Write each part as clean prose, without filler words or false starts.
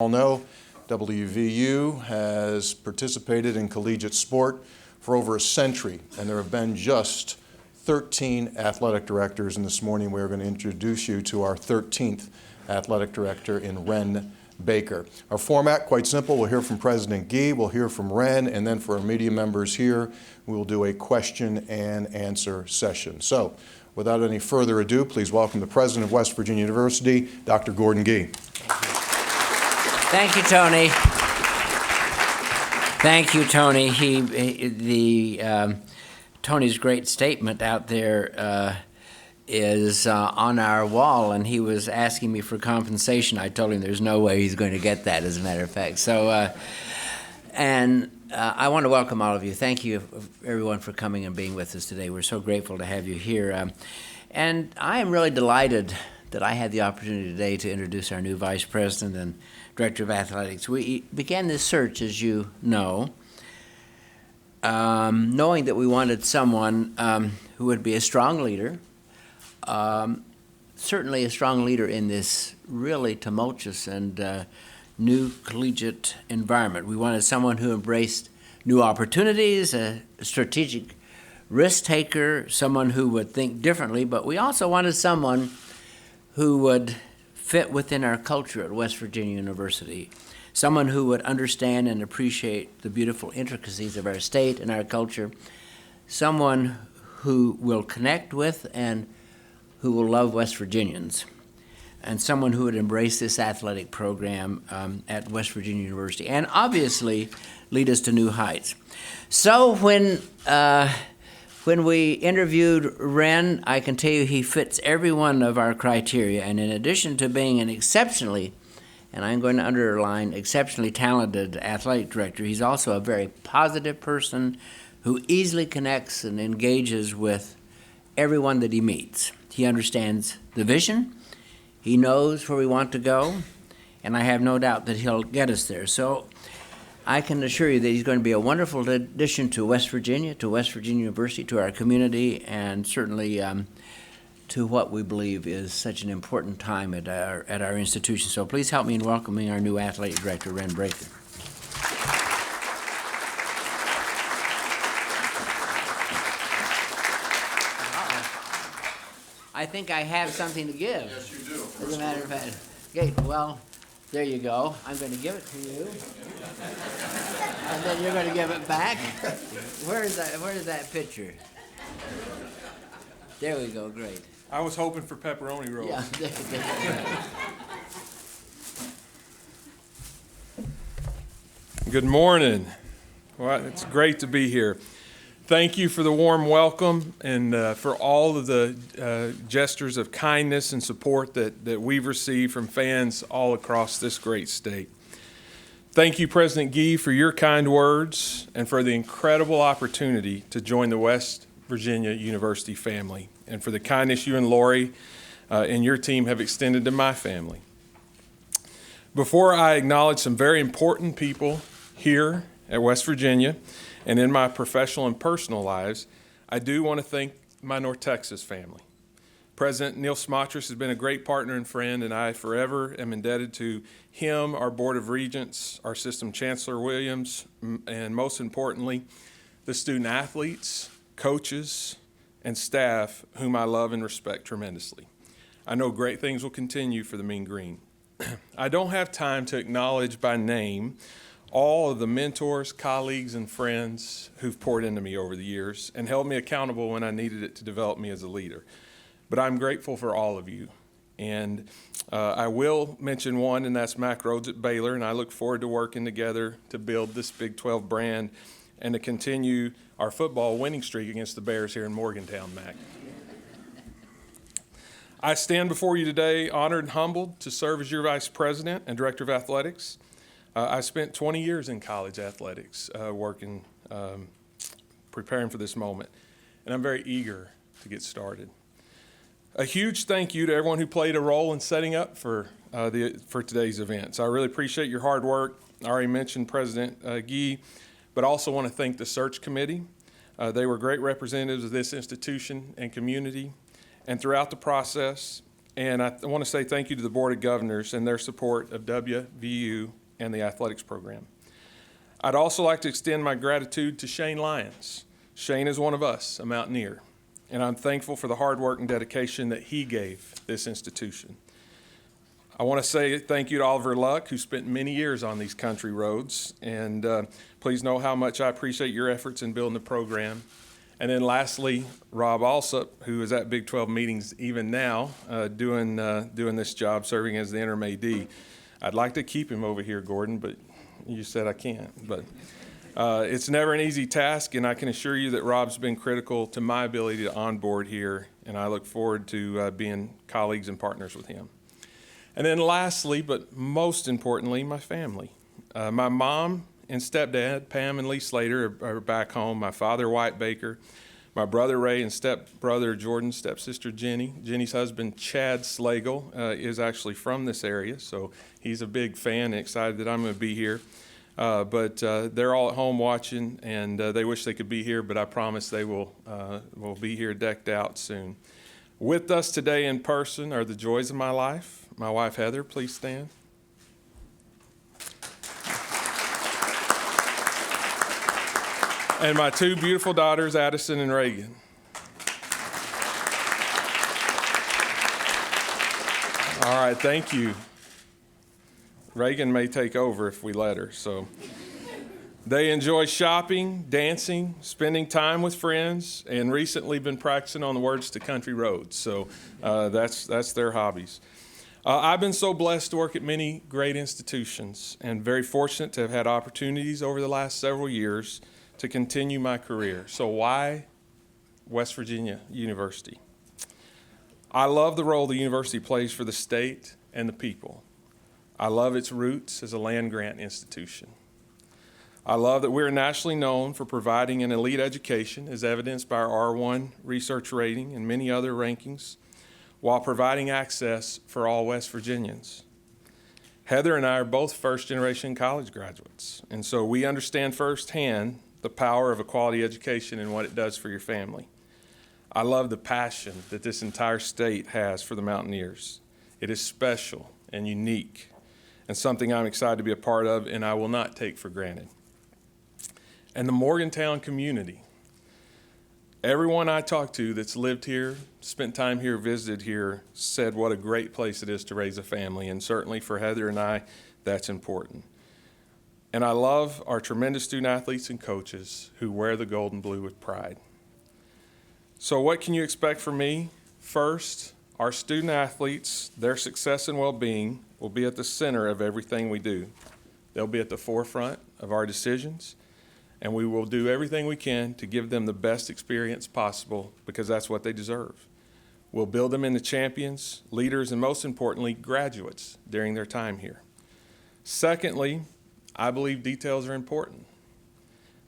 All know WVU has participated in collegiate sport for over a century, and there have been just 13 athletic directors, and this morning we're going to introduce you to our 13th athletic director in Wren Baker. Our format, quite simple. We'll hear from President Gee, we'll hear from Wren, and then for our media members here, we'll do a question and answer session. So, without any further ado, please welcome the President of West Virginia University, Dr. Gordon Gee. Thank you, Tony. Thank you, Tony. Tony's great statement out there is on our wall, and he was asking me for compensation. I told him there's no way he's going to get that, as a matter of fact. So, I want to welcome all of you. Thank you, everyone, for coming and being with us today. We're so grateful to have you here. And I am really delighted that I had the opportunity today to introduce our new Vice President and Director of Athletics. We began this search, as you know, knowing that we wanted someone who would be a strong leader, certainly a strong leader in this really tumultuous and new collegiate environment. We wanted someone who embraced new opportunities, a strategic risk taker, someone who would think differently, but we also wanted someone who would fit within our culture at West Virginia University, someone who would understand and appreciate the beautiful intricacies of our state and our culture, someone who will connect with and who will love West Virginians, and someone who would embrace this athletic program at West Virginia University, and obviously lead us to new heights. So when we interviewed Wren, I can tell you he fits every one of our criteria, and in addition to being an exceptionally, and I'm going to underline, exceptionally talented athletic director, he's also a very positive person who easily connects and engages with everyone that he meets. He understands the vision, he knows where we want to go, and I have no doubt that he'll get us there. So I can assure you that he's going to be a wonderful addition to West Virginia University, to our community, and certainly to what we believe is such an important time at our institution. So please help me in welcoming our new athletic director, Wren Baker. I think I have something to give. Yes, you do. As a matter of fact. Okay, well, there you go. I'm going to give it to you. And then you're going to give it back. Where is that picture? There we go, great. I was hoping for pepperoni rolls. Yeah. Good morning. Well, it's great to be here. Thank you for the warm welcome and for all of the gestures of kindness and support that we've received from fans all across this great state. Thank you, President Gee, for your kind words and for the incredible opportunity to join the West Virginia University family, and for the kindness you and Lori and your team have extended to my family. Before I acknowledge some very important people here at West Virginia and in my professional and personal lives, I do want to thank my North Texas family. President Neil Smatras has been a great partner and friend, and I forever am indebted to him, our Board of Regents, our System Chancellor Williams, and most importantly, the student athletes, coaches, and staff whom I love and respect tremendously. I know great things will continue for the Mean Green. I don't have time to acknowledge by name all of the mentors, colleagues, and friends who've poured into me over the years and held me accountable when I needed it to develop me as a leader. But I'm grateful for all of you. And I will mention one, and that's Mac Rhodes at Baylor, and I look forward to working together to build this Big 12 brand and to continue our football winning streak against the Bears here in Morgantown, Mac. I stand before you today honored and humbled to serve as your Vice President and Director of Athletics. I spent 20 years in college athletics working, preparing for this moment, and I'm very eager to get started. A huge thank you to everyone who played a role in setting up for today's events. I really appreciate your hard work. I already mentioned President Gee, but I also want to thank the search committee. They were great representatives of this institution and community, and throughout the process, And I want to say thank you to the Board of Governors and their support of WVU and the athletics program. I'd also like to extend my gratitude to Shane Lyons. Shane is one of us, a Mountaineer, and I'm thankful for the hard work and dedication that he gave this institution. I want to say thank you to Oliver Luck, who spent many years on these country roads, and please know how much I appreciate your efforts in building the program. And then lastly, Rob Alsop, who is at Big 12 meetings even now, doing this job, serving as the interim AD. I'd like to keep him over here, Gordon, but you said I can't. But it's never an easy task, and I can assure you that Rob's been critical to my ability to onboard here, and I look forward to being colleagues and partners with him. And then lastly, but most importantly, my family. My mom and stepdad, Pam and Lee Slater, are back home. My father, White Baker, my brother Ray, and stepbrother Jordan, stepsister Jenny. Jenny's husband, Chad Slagle, is actually from this area, so he's a big fan and excited that I'm going to be here. But they're all at home watching, and they wish they could be here, but I promise they will be here decked out soon. With us today in person are the joys of my life. My wife, Heather, please stand. And my two beautiful daughters, Addison and Reagan. All right, thank you. Reagan may take over if we let her. So they enjoy shopping, dancing, spending time with friends, and recently been practicing on the words to country roads. So that's their hobbies. I've been so blessed to work at many great institutions and very fortunate to have had opportunities over the last several years to continue my career. So why West Virginia University? I love the role the university plays for the state and the people. I love its roots as a land-grant institution. I love that we're nationally known for providing an elite education, as evidenced by our R1 research rating and many other rankings, while providing access for all West Virginians. Heather and I are both first-generation college graduates, and so we understand firsthand the power of a quality education and what it does for your family. I love the passion that this entire state has for the Mountaineers. It is special and unique, and something I'm excited to be a part of, and I will not take for granted. And the Morgantown community. Everyone I talked to that's lived here, spent time here, visited here, said what a great place it is to raise a family, and certainly for Heather and I, that's important. And I love our tremendous student athletes and coaches who wear the gold and blue with pride. So what can you expect from me? First, our student athletes, their success and well-being will be at the center of everything we do. They'll be at the forefront of our decisions, and we will do everything we can to give them the best experience possible because that's what they deserve. We'll build them into champions, leaders, and most importantly, graduates during their time here. Secondly, I believe details are important.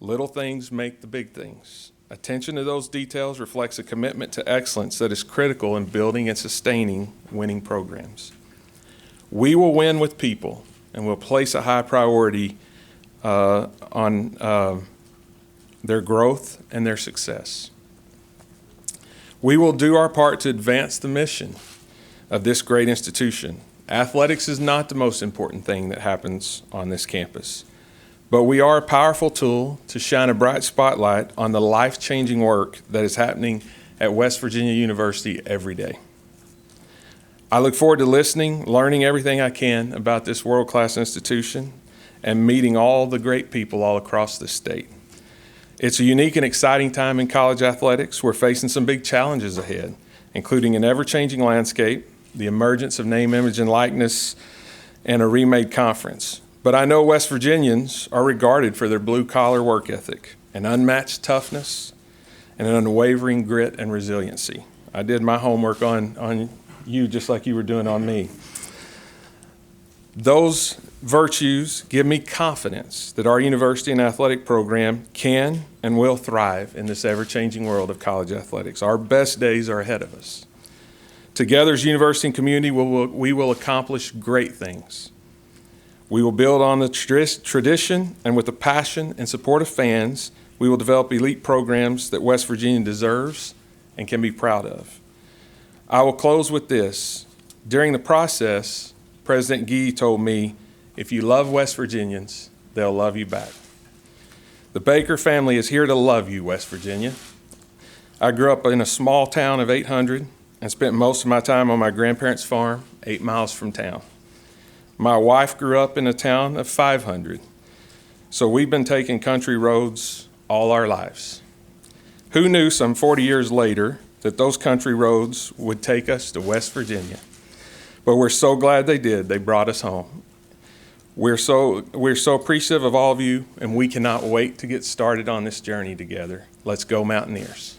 Little things make the big things. Attention to those details reflects a commitment to excellence that is critical in building and sustaining winning programs. We will win with people, and we'll place a high priority on their growth and their success. We will do our part to advance the mission of this great institution. Athletics is not the most important thing that happens on this campus, but we are a powerful tool to shine a bright spotlight on the life-changing work that is happening at West Virginia University every day. I look forward to listening, learning everything I can about this world-class institution, and meeting all the great people all across the state. It's a unique and exciting time in college athletics. We're facing some big challenges ahead, including an ever-changing landscape, the emergence of name, image, and likeness, and a remade conference. But I know West Virginians are regarded for their blue-collar work ethic, an unmatched toughness, and an unwavering grit and resiliency. I did my homework on you just like you were doing on me. Those virtues give me confidence that our university and athletic program can and will thrive in this ever-changing world of college athletics. Our best days are ahead of us. Together as university and community, we will accomplish great things. We will build on the tradition, and with the passion and support of fans, we will develop elite programs that West Virginia deserves and can be proud of. I will close with this. During the process, President Gee told me, if you love West Virginians, they'll love you back. The Baker family is here to love you, West Virginia. I grew up in a small town of 800 and spent most of my time on my grandparents' farm 8 miles from town. My wife grew up in a town of 500, so we've been taking country roads all our lives. Who knew some 40 years later that those country roads would take us to West Virginia? But we're so glad they did. They brought us home. We're so appreciative of all of you, and we cannot wait to get started on this journey together. Let's go Mountaineers.